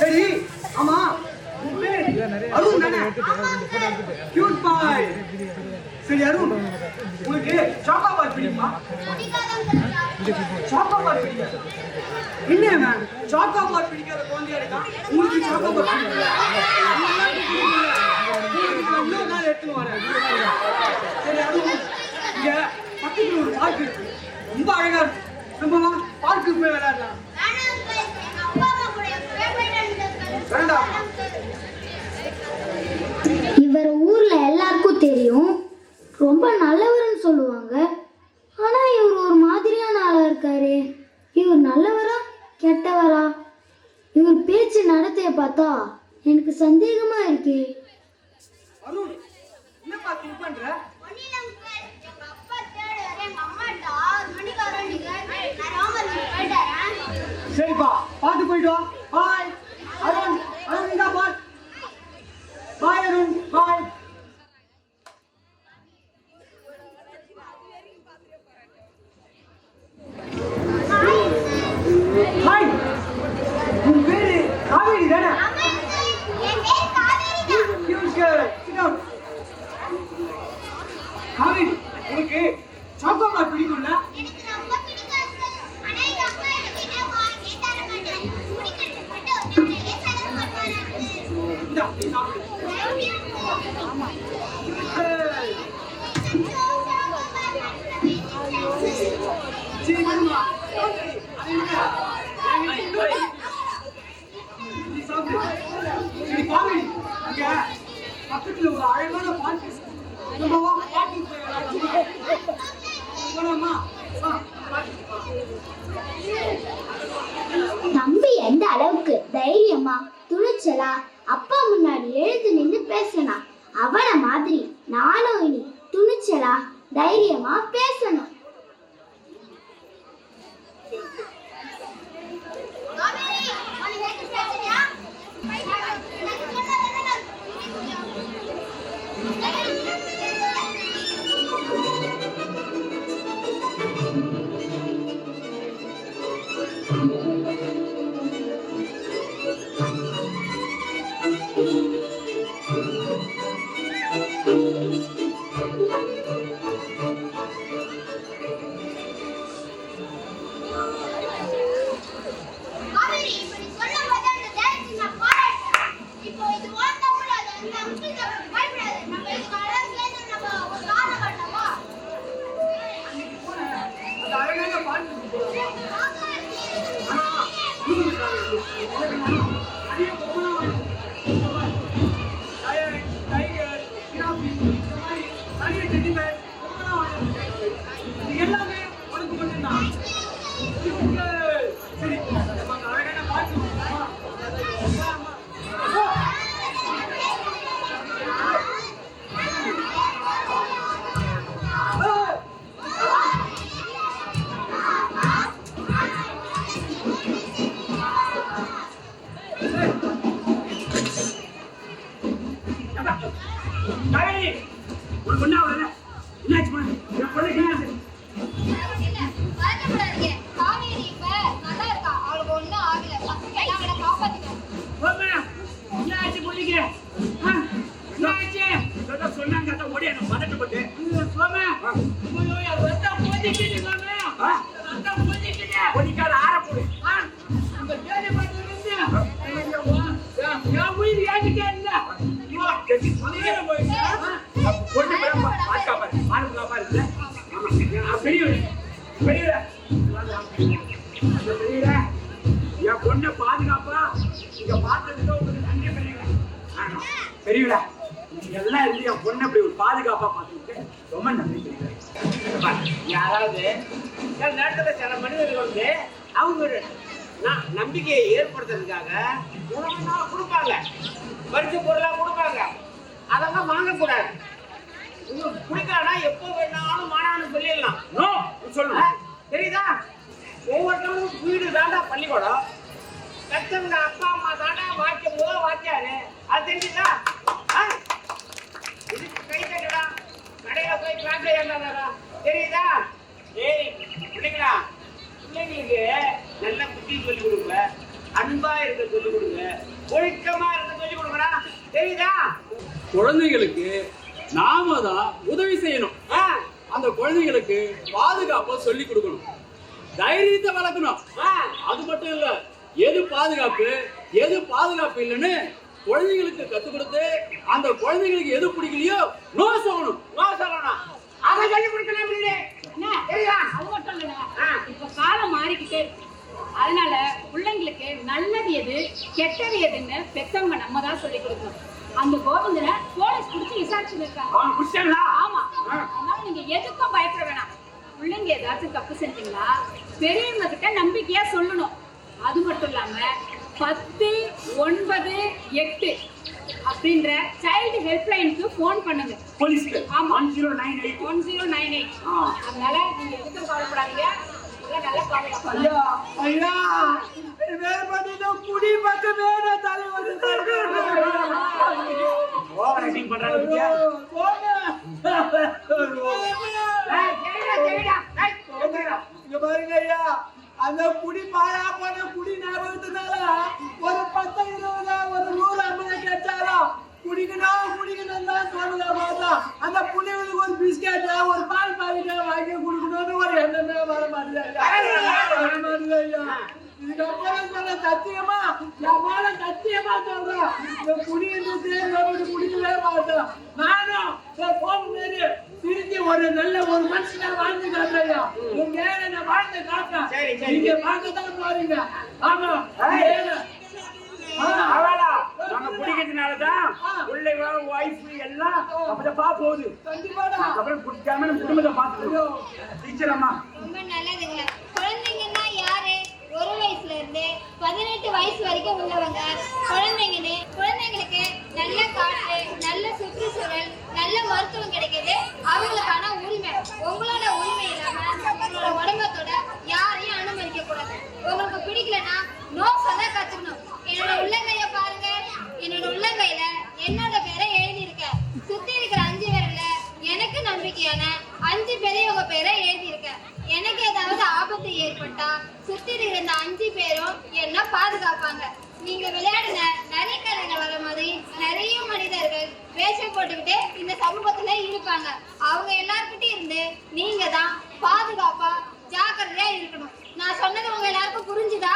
சரி ஆமா அருண் தானே? கியூட் பாய். சரி அருண், உனக்கு சாக்கோபார் பிடிக்குமா? சாக்கோபார் பிடிக்காது. என்ன சாக்கோபார் பிடிக்காத குழந்தையா இருக்கா? உங்களுக்கு சாக்கோபார் பிடிக்கல? இன்னொரு நாள் எடுத்துன்னு வரேன். சரி அருண், இங்க பக்கத்துல ஒரு பார்க் இருக்கு, ரொம்ப அழகா இருக்கு. நம்ம பார்க்குக்கு போய் விளையாடலாம். வேண்டாம். இவர் ஊர்ல எல்லாருக்கும் தெரியும், ரொம்ப நல்லவர்னு சொல்லுவாங்க. ஆனா இவர் ஒரு மாதிரியான ஆளா இருக்காரு. இவர் நல்லவரா கெட்டவரா? இவர் பேச்சு நடத்தைய பார்த்தா எனக்கு சந்தேகமா இருக்கு. அருண், என்னப்பா திங்க் பண்ற? சரிப்பா, பாத்து போயிட்டு வா. பாய் அருண். அருண் இந்தா பாய். பாய் அருண், பாய். ஹாய், உன் பேரு காவேரி தானே? காவேரி, உனக்கு சாக்கோபார் பிடிக்கும்ல? பக்கத்துல ஒரு அழகான பார்க் தம்பி எந்த அளவுக்கு தைரியமா துணிச்சலா அப்பா முன்னாடி எழுந்து நின்று பேசணும். அவன மாதிரி நானும் இனி துணிச்சலா தைரியமா பேசணும். எல்லாமே உனக்கு மட்டும்தான். சரி, அழகான பார்த்து என் பொண்ணை பாதுகாப்பா இங்க பார்த்ததுக்கு உங்களுக்கு நன்றி பெரியவிடா. எல்லாம் இருந்து என் பொண்ணை இப்படி ஒரு பாதுகாப்பா பார்த்துக்கிட்டு ரொம்ப நன்றி பெரியவிடா. யாராவது சில நேரத்துல சில மனிதர்கள் வந்து அவங்க நம்பிக்கையை ஏற்படுத்துறதுக்காக உணவுனா கொடுப்பாங்க, பரிசு பொருளா கொடுப்பாங்க. அதெல்லாம் வாங்கக்கூடாது. உங்களுக்கு பிடிக்கலன்னா எப்போ வேணாலும் மாணவனு சொல்லிடலாம். சொல்லணும் தெரியுதா? ஒவ்வொருத்தவங்களுக்கும் வீடு தாண்டா பள்ளிக்கூடம், கத்தவங்க அப்பா அம்மா தாண்டா வாக்கியம் போத வாத்தியாரு. அது தெரிஞ்சுதா? இதுக்கு கை தட்டடா, கடையில போய் கிளாஸ்ல ஏறினாரா தெரியுதா? ஏய் பிள்ளைங்களா, பிள்ளைங்களுக்கு நல்ல புத்தி சொல்லி கொடுக்கல, அன்பா இருக்க சொல்லிக் கொடுங்க, ஒழுக்கமா இருக்க சொல்லிக் கொடுங்கடா. தெரியுதா? குழந்தைகளுக்கு நாம தான் உதவி செய்யணும். ஆ, அந்த குழந்தைகளுக்கு பாதுகாப்பை சொல்லி கொடுக்கணும், தைரியத்தை வளர்க்கணும். ஆ, அது மட்டும் இல்ல, எது பாதுகாப்பு எது பாதுகாப்பு இல்லைன்னு குழந்தைகளுக்கு கத்து கொடுத்து அந்த குழந்தைகளுக்கு எது பிடிக்கலையோ நோ சொல்லணும். நோ சொல்லணும். அதை சொல்லிக் கொடுக்கணும். எப்படி? என்ன? தெரியுதா? அது மட்டும் இல்லைங்க. ஆ. இப்ப காலம் மாறிக்கிட்டே இருக்கு. அதனால பிள்ளைங்களுக்கு நல்லது எது கெட்டது எதுன்னு பெத்தவங்க நம்ம தான் சொல்லி கொடுக்கணும். அந்த கோவிந்தனை போலீஸ் பிடிச்சி விசாரிச்சுட்டு இருக்காங்க. அவன் குடிச்சாங்களா? ஆமா. அதனால நீங்க எதுக்கும் பயப்பட வேணாம். பிள்ளைங்க ஏதாச்சும் தப்பு செஞ்சீங்களா பெரியவங்க கிட்ட நம்பிக்கையா சொல்லணும். அது மட்டும் இல்லாம 10 9 8 அப்படின்ற சைல்டு ஹெல்ப்லைனுக்கு போன் பண்ணுங்க. போலீஸ்க்கு. ஆமா. 1098. 1098. அதனால நீங்க எதுக்கும் கவலைப்படாதீங்க. எல்லாம் நல்லா பாதுகாப்பாங்க. ஐயா ஐயா வேறுபட்ட குடி பக்கமே தலைவர் ஓவராக்டிங் பண்றாங்க பத்தியா? இங்க பாருங்க ஐயா, அந்த குடி பாழா போன குடி ஞாபகத்தினால ஒரு 10 20 ஒரு 100 50 கிடைச்சாலும் குடிக்கணும் தான் தோணுதா பார்த்தா அந்த புள்ளைகளுக்கு ஒரு பிஸ்கெட் ஒரு பால் பாக்கெட் வாங்கி குடிக்கணும்னு ஒரு எண்ணமே வர மாட்டேங்குது ஐயா. இதுக்கப்புறம் சொல்ல சத்தியமா என்னால சத்தியமா சொல்றேன், இந்த குடிக்கிறது குடிக்கவே மாட்டோம். நானும் போன் மாரி திருச்சி ஒரு நல்ல ஒரு மனுஷனா வாழ்ந்து காட்டுறையா. உங்க நான் வாழ்ந்து காட்டேன். சரி, சரி. நீங்க பார்க்கத்தான் போறீங்க. ஆமா அவளா நாங்க பிடிக்கிறதுனாலதான் பிள்ளைங்க வைஃப் எல்லாம் அப்பதப்பா போகுது. கண்டிப்பாடா. அப்புறம் குடிக்காம நம்ம குடும்பத்தை பார்த்துக்கணும். டீச்சர் அம்மா ரொம்ப நல்லதுங்க. குழந்தைங்கன்னா யாரு? 1 வயசுல இருந்து 18 வயசு வரைக்கும் உள்ளவங்க குழந்தைங்களுக்கு நல்ல காற்று, நல்ல சுற்றுச்சூழல், நல்ல மருத்துவம் கிடைக்குது. அவங்களுக்கான உரிமை. உங்களோட உரிமை இல்லாம உங்களோட உடம்பத்தோட யாரையும் அனுமதிக்க கூடாது. உங்களுக்கு பிடிக்கலன்னா நோ சொல்ல கத்துக்கணும். என்னோட உள்ளங்கைய பாருங்க. என்னோட உள்ளங்கையில என்னோட பேரை எழுதியிருக்க. சுத்தி இருக்கிற 5 பேர்ல எனக்கு நம்பிக்கையான 5 பெரியவங்க பேரை எழுதியிருக்க. எனக்கு ஏதாவது ஆபத்து ஏற்பட்டா சுத்தி இருக்கிற இந்த 5 பேரும் என்ன பாதுகாப்பாங்க. நீங்க விளையாடுன நிறைய கதைகள் வர மாதிரி நிறைய மனிதர்கள் வேஷம் போட்டுக்கிட்டு இந்த சமூகத்துல இருப்பாங்க. அவங்க எல்லார்கிட்டயும் இருந்து நீங்க தான் பாதுகாப்பா ஜாக்கிரதையா இருக்கணும். நான் சொன்னது உங்க எல்லாருக்கும் புரிஞ்சுதா?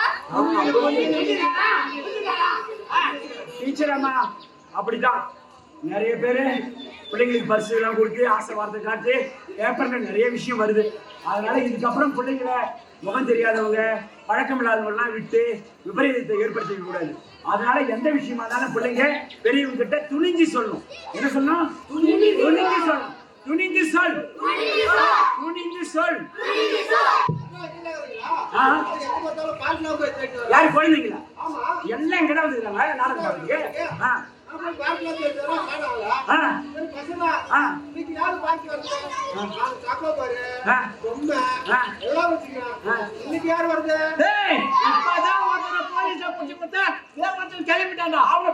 டீச்சர் அம்மா அப்படிதான் நிறைய பேரு பிள்ளைங்களுக்கு பரிசு எல்லாம் கொடுத்து ஆசை வார்த்தை காட்டு பேப்பர்ல நிறைய விஷயம் வருது. அதனால இதுக்கப்புறம் பிள்ளைங்களை முகம் தெரியாதவங்க பழக்கம் இல்லாதவங்க எல்லாம் விட்டு விபரீதத்தை ஏற்படுத்திக்க கூடாது. அதனால எந்த விஷயமா இருந்தாலும் பிள்ளைங்க பெரியவங்க கிட்ட துணிஞ்சு சொல்லணும். என்ன சொல்லணும்? துணிஞ்சு சொல்லணும். துணிஞ்சு சொல். துணிஞ்சு சொல். யாரு குழந்தைங்களா? எல்லாம் எங்கடா வந்துருக்காங்க நாடகம் பாருங்க. கிளம்பிட்டாங்க அவங்க